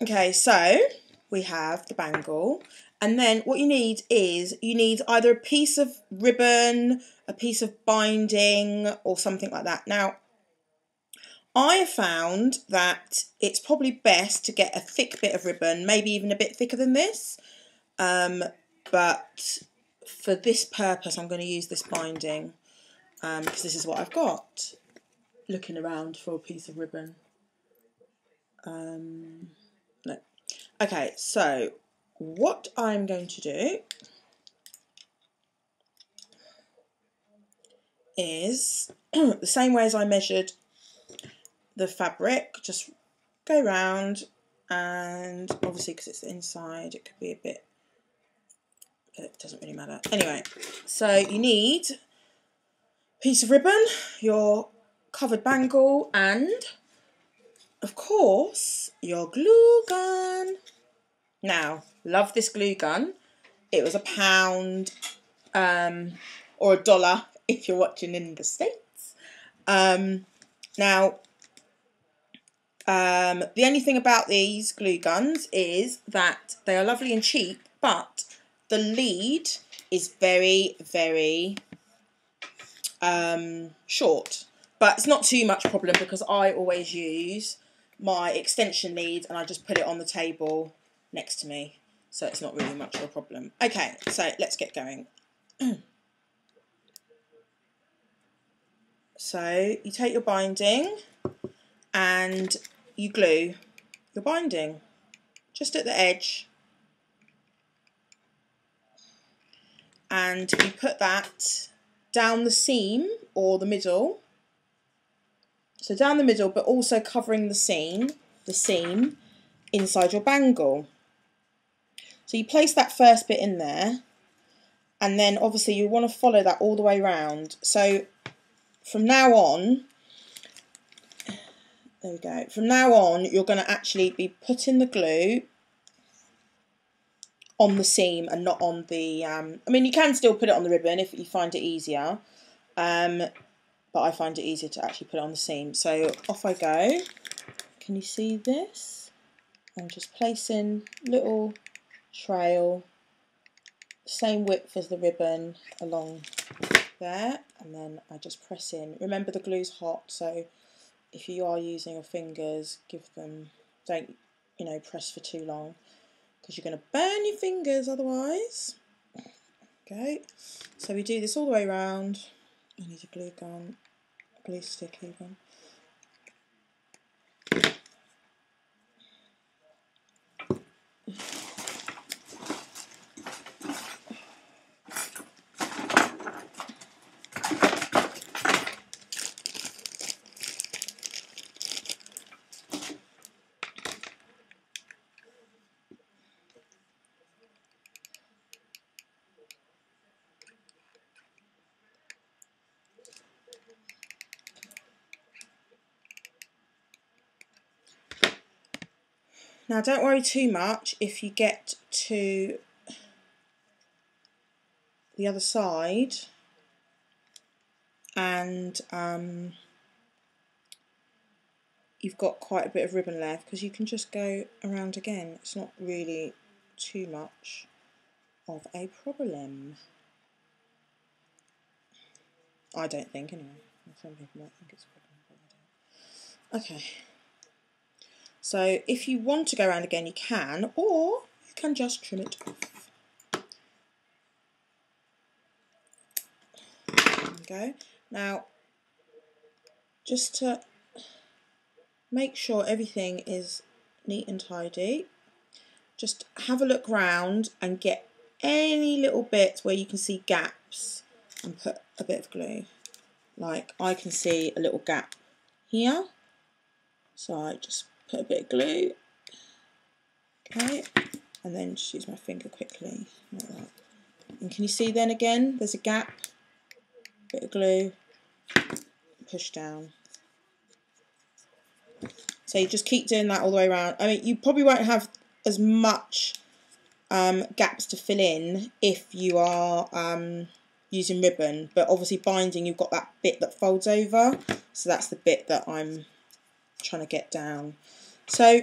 Okay, so we have the bangle, and then what you need is either a piece of ribbon, a piece of binding, or something like that. Now, I have found that it's probably best to get a thick bit of ribbon, maybe even a bit thicker than this, but for this purpose I'm going to use this binding, because this is what I've got. Looking around for a piece of ribbon. No. Okay, so what I'm going to do is the same way as I measured the fabric, just go round, and obviously because it's the inside it could be a bit, it doesn't really matter. Anyway, so you need a piece of ribbon, your covered bangle, and of course your glue gun. Now, love this glue gun. It was £1 or $1 if you're watching in the States. Now, the only thing about these glue guns is that they are lovely and cheap, but the lead is very, very short. But it's not too much problem because I always use my extension lead and I just put it on the table next to me. So it's not really much of a problem. Okay, so let's get going. So you take your binding and you glue your binding just at the edge, and you put that down the seam or the middle. So down the middle, but also covering the seam inside your bangle. So you place that first bit in there, and then obviously you want to follow that all the way around. So from now on, there we go. From now on, you're going to actually be putting the glue on the seam and not on the, I mean, you can still put it on the ribbon if you find it easier, but I find it easier to actually put it on the seam. So off I go. Can you see this? I'm just placing little trail, same width as the ribbon along there, and then I just press in. Remember, the glue's hot, so if you are using your fingers, don't press for too long, because you're going to burn your fingers otherwise. Okay, so we do this all the way around. I need a glue gun, glue stick even. Now, don't worry too much if you get to the other side and you've got quite a bit of ribbon left, because you can just go around again. It's not really too much of a problem. I don't think, anyway. Some people might think it's a problem, but I don't. Okay. So if you want to go around again, you can, or you can just trim it off. There we go. Now, just to make sure everything is neat and tidy, just have a look round and get any little bits where you can see gaps and put a bit of glue. Like, I can see a little gap here, so I just put a bit of glue, okay, and then just use my finger quickly, like that. And can you see then again, there's a gap, bit of glue, push down. So you just keep doing that all the way around. I mean, you probably won't have as much gaps to fill in if you are using ribbon, but obviously binding, you've got that bit that folds over, so that's the bit that I'm trying to get down. So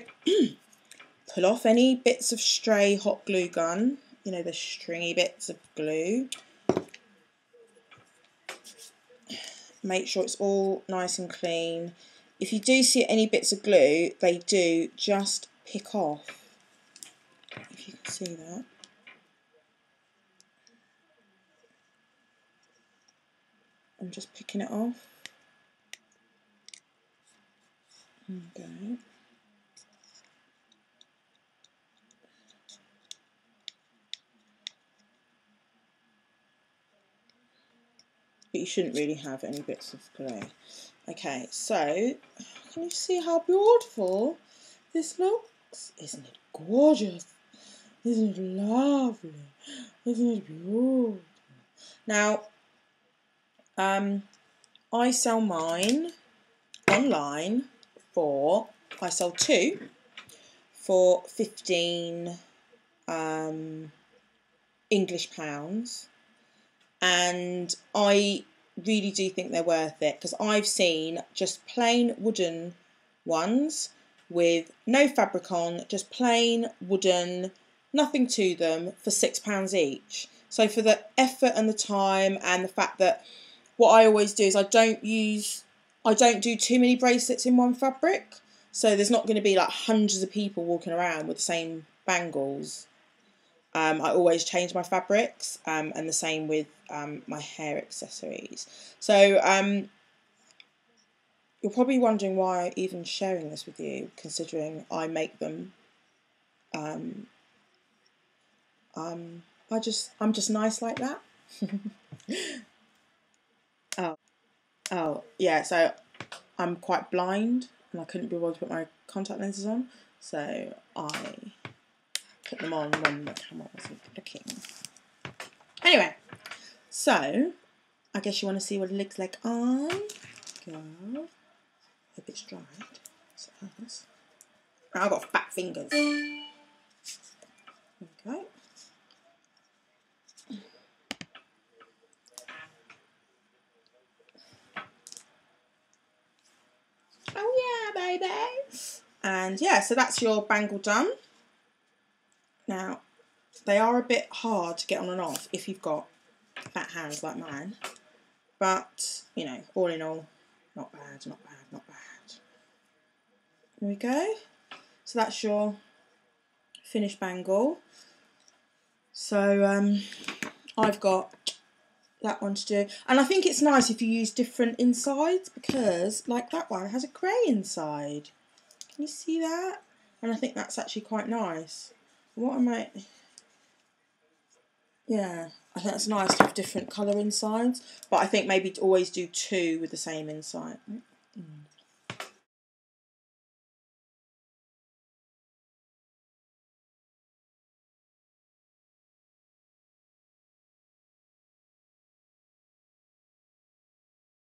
pull off any bits of stray hot glue gun, you know, the stringy bits of glue. Make sure it's all nice and clean. If you do see any bits of glue, they do just pick off. If you can see that. I'm just picking it off. Okay. But you shouldn't really have any bits of glue. Okay, so can you see how beautiful this looks? Isn't it gorgeous? Isn't it lovely? Isn't it beautiful? Now, I sell mine online for, I sell two for 15 English pounds, and I really do think they're worth it, because I've seen just plain wooden ones with no fabric on, just plain wooden, nothing to them, for £6 each. So for the effort and the time, and the fact that what I always do is I don't do too many bracelets in one fabric, so there's not going to be like hundreds of people walking around with the same bangles. I always change my fabrics, and the same with my hair accessories. So you're probably wondering why I'm even sharing this with you, considering I make them. I'm just nice like that. Oh yeah, so I'm quite blind and I couldn't be able to put my contact lenses on, so I put them on when the camera wasn't looking. Anyway, so I guess you want to see what it looks like on. Go. Hope it's dried. So I've got fat fingers. There we go. Oh yeah, baby. And yeah, so that's your bangle done. Now, they are a bit hard to get on and off if you've got fat hands like mine. But, you know, all in all, not bad, not bad, not bad. There we go. So that's your finished bangle. So I've got that one to do. And I think it's nice if you use different insides, because like that one has a grey inside. Can you see that? And I think that's actually quite nice. What I might... Yeah, I think it's nice to have different colour insides, but I think maybe to always do two with the same inside.